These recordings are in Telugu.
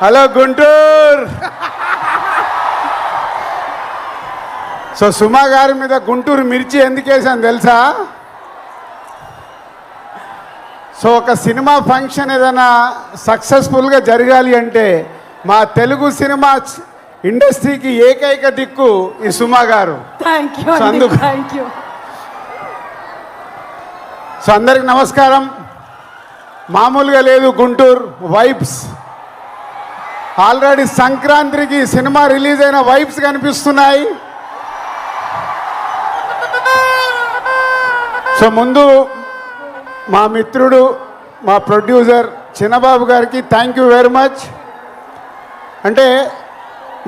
హలో గుంటూరు. సో సుమా గారి మీద గుంటూరు మిర్చి ఎందుకు వేసాను తెలుసా? సో ఒక సినిమా ఫంక్షన్ ఏదైనా సక్సెస్ఫుల్గా జరగాలి అంటే మా తెలుగు సినిమా ఇండస్ట్రీకి ఏకైక దిక్కు ఈ సుమా గారు. సో అందరికి నమస్కారం. మామూలుగా లేదు గుంటూరు వైబ్స్. ఆల్రెడీ సంక్రాంతికి సినిమా రిలీజ్ అయిన వైబ్స్ కనిపిస్తున్నాయి. సో ముందు మా మిత్రుడు మా ప్రొడ్యూసర్ చిన్నబాబు గారికి థ్యాంక్ యూ వెరీ మచ్. అంటే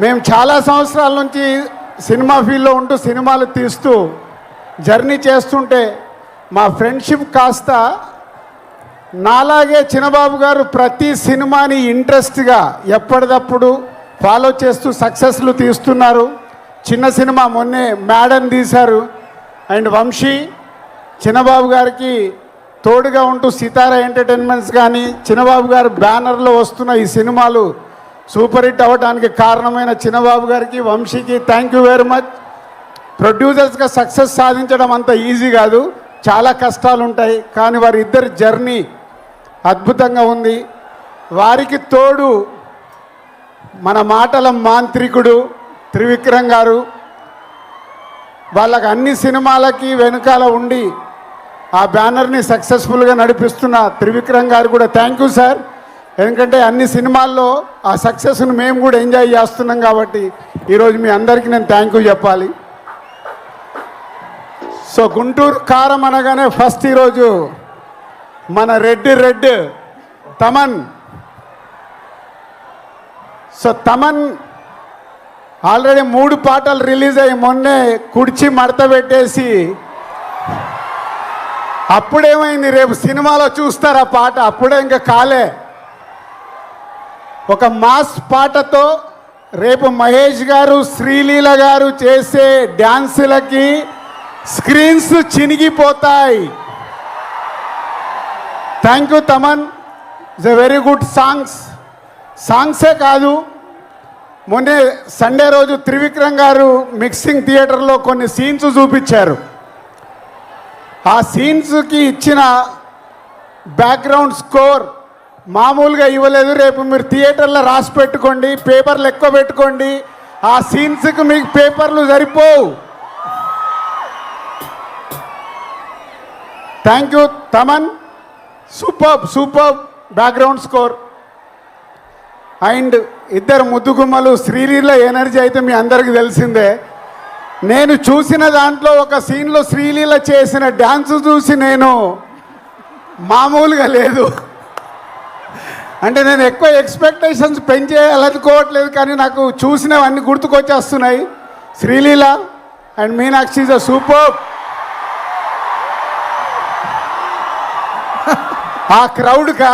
మేము చాలా సంవత్సరాల నుంచి సినిమా ఫీల్డ్లో ఉంటూ సినిమాలు తీస్తూ జర్నీ చేస్తుంటే మా ఫ్రెండ్షిప్ కాస్త నాలాగే చిన్నబాబు గారు ప్రతి సినిమాని ఇంట్రెస్ట్గా ఎప్పటికప్పుడు ఫాలో చేస్తూ సక్సెస్లు తీస్తున్నారు. చిన్న సినిమా మొన్నే మేడన్ తీశారు. అండ్ వంశీ చిన్నబాబు గారికి తోడుగా ఉంటూ సితారా ఎంటర్టైన్మెంట్స్ కానీ చిన్నబాబు గారు బ్యానర్లో వస్తున్న ఈ సినిమాలు సూపర్ హిట్ అవ్వడానికి కారణమైన చిన్నబాబు గారికి వంశీకి థ్యాంక్ యూ వెరీ మచ్. ప్రొడ్యూసర్స్గా సక్సెస్ సాధించడం అంత ఈజీ కాదు, చాలా కష్టాలు ఉంటాయి. కానీ వారి ఇద్దరి జర్నీ అద్భుతంగా ఉంది. వారికి తోడు మన మాటల మాంత్రికుడు త్రివిక్రమ్ గారు. వాళ్ళకి అన్ని సినిమాలకి వెనుకాల ఉండి ఆ బ్యానర్ని సక్సెస్ఫుల్గా నడిపిస్తున్న త్రివిక్రమ్ గారు కూడా థ్యాంక్ యూ సార్. ఎందుకంటే అన్ని సినిమాల్లో ఆ సక్సెస్ను మేము కూడా ఎంజాయ్ చేస్తున్నాం కాబట్టి ఈరోజు మీ అందరికీ నేను థ్యాంక్ యూ చెప్పాలి. సో గుంటూరు కారం అనగానే ఫస్ట్ ఈరోజు మన red Thaman. So Thaman already 3 పాటలు రిలీజ్ అయ్యి మొన్నే కుర్చీ మడత పెట్టేసి అప్పుడేమైంది, రేపు సినిమాలో చూస్తారు ఆ పాట. అప్పుడే ఇంకా కాలే. ఒక మాస్ పాటతో రేపు మహేష్ గారు శ్రీలీల గారు చేసే డ్యాన్సులకి స్క్రీన్స్ చినిగిపోతాయి. Thank you Thaman. It's a very good సాంగ్సే కాదు, మొన్నే సండే రోజు త్రివిక్రమ్ గారు మిక్సింగ్ థియేటర్లో కొన్ని సీన్స్ చూపించారు. ఆ సీన్స్కి ఇచ్చిన బ్యాక్గ్రౌండ్ స్కోర్ మామూలుగా ఇవ్వలేదు. రేపు మీరు థియేటర్లో రాసి పెట్టుకోండి, పేపర్లు ఎక్కువ పెట్టుకోండి. ఆ సీన్స్కి మీకు పేపర్లు సరిపోవు. Thank you Thaman. Super background score. And ఇద్దరు ముద్దుగుమ్మలు శ్రీలీల ఎనర్జీ అయితే మీ అందరికీ తెలిసిందే. నేను చూసిన దాంట్లో ఒక సీన్లో శ్రీలీల చేసిన డ్యాన్స్ చూసి నేను మామూలుగా లేదు. అంటే నేను ఎక్కువ ఎక్స్పెక్టేషన్స్ పెంచేయాలనుకోవట్లేదు, కానీ నాకు చూసినవన్నీ గుర్తుకొచ్చేస్తున్నాయి. Sreeleela and Meenakshi is a super. ఆ క్రౌడ్కా.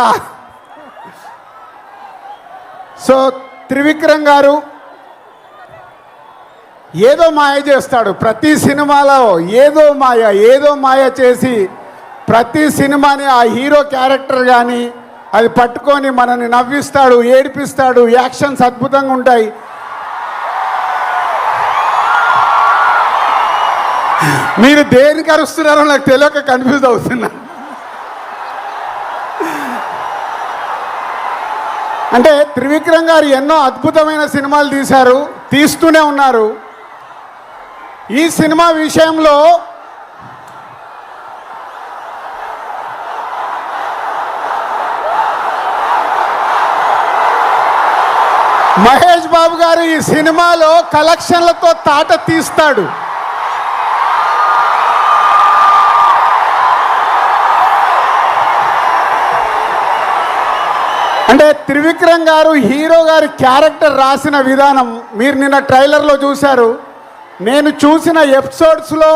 సో త్రివిక్రమ్ గారు ఏదో మాయ చేస్తాడు ప్రతి సినిమాలో. ఏదో మాయ చేసి ప్రతి సినిమాని ఆ హీరో క్యారెక్టర్ కానీ అది పట్టుకొని మనల్ని నవ్విస్తాడు, ఏడిపిస్తాడు. యాక్షన్స్ అద్భుతంగా ఉంటాయి. మీరు దేనికి అరుస్తున్నారో నాకు తెలియక కన్ఫ్యూజ్ అవుతున్నా. అంటే త్రివిక్రమ్ గారు ఎన్నో అద్భుతమైన సినిమాలు తీశారు, తీస్తూనే ఉన్నారు. ఈ సినిమా విషయంలో మహేష్ బాబు గారు ఈ సినిమాలో కలెక్షన్లతో తాట తీస్తాడు. అంటే త్రివిక్రమ్ గారు హీరో గారి క్యారెక్టర్ రాసిన విధానం మీరు నిన్న ట్రైలర్లో చూశారు. నేను చూసిన ఎపిసోడ్స్లో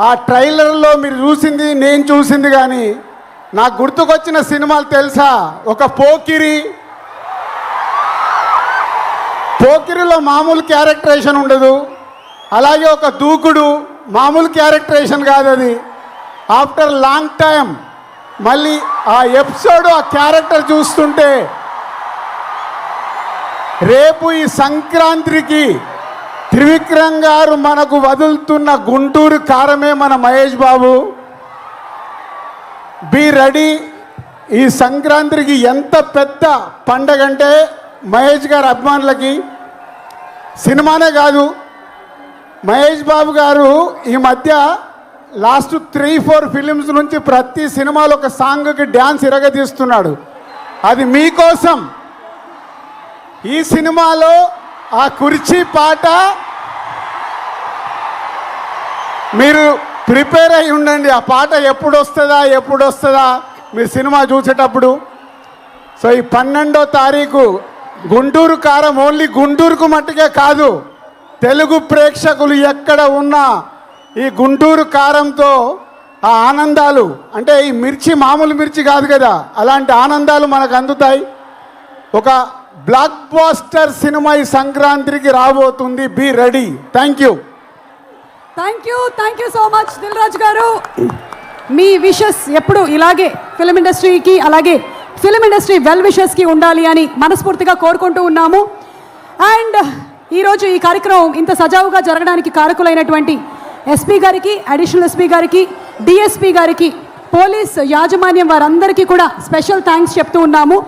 ఆ ట్రైలర్లో మీరు చూసింది నేను చూసింది కానీ నాకు గుర్తుకొచ్చిన సినిమాలు తెలుసా? ఒక పోకిరిలో మామూలు క్యారెక్టరేషన్ ఉండదు. అలాగే ఒక దూకుడు మామూలు క్యారెక్టరేషన్ కాదు. అది ఆఫ్టర్ లాంగ్ టైం మళ్ళీ ఆ ఎపిసోడ్ ఆ క్యారెక్టర్ చూస్తుంటే రేపు ఈ సంక్రాంతికి త్రివిక్రమ్ గారు మనకు వదులుతున్న గుంటూరు కారమే మన మహేష్ బాబు. Be ready. ఈ సంక్రాంతికి ఎంత పెద్ద పండగ అంటే మహేష్ గారి అభిమానులకి సినిమానే కాదు, మహేష్ బాబు గారు ఈ మధ్య లాస్ట్ 3-4 ఫిలిమ్స్ నుంచి ప్రతి సినిమాలో ఒక సాంగ్కి డ్యాన్స్ ఇరగదీస్తున్నాడు. అది మీకోసం. ఈ సినిమాలో ఆ కుర్చీ పాట మీరు ప్రిపేర్ అయి ఉండండి. ఆ పాట ఎప్పుడు వస్తుందా మీరు సినిమా చూసేటప్పుడు. సో ఈ 12వ తారీఖు గుంటూరు కారం ఓన్లీ గుంటూరుకు మట్టుకే కాదు, తెలుగు ప్రేక్షకులు ఎక్కడ ఉన్నా ఈ గుంటూరు కారంతో ఆ ఆనందాలు, అంటే ఈ మిర్చి మామూలు మిర్చి కాదు కదా, అలాంటి ఆనందాలు మనకు అందుతాయి. ఒక బ్లాక్ బాస్టర్ సినిమా ఈ సంక్రాంతికి రాబోతుంది. Be ready. Thank you so much Dil Raju గారు. మీ విషెస్ ఎప్పుడు ఇలాగే ఫిల్మ్ ఇండస్ట్రీకి, అలాగే ఫిల్మ్ ఇండస్ట్రీ వెల్ విషెస్కి ఉండాలి అని మనస్ఫూర్తిగా కోరుకుంటూ ఉన్నాము. అండ్ ఈరోజు ఈ కార్యక్రమం ఇంత సజావుగా జరగడానికి కారకులైనటువంటి ఎస్పీ గారికి, అడిషనల్ ఎస్పీ గారికి, డిఎస్పీ గారికి, పోలీస్ యాజమాన్యం వారందరికీ కూడా స్పెషల్ థ్యాంక్స్ చెప్తూ ఉన్నాము.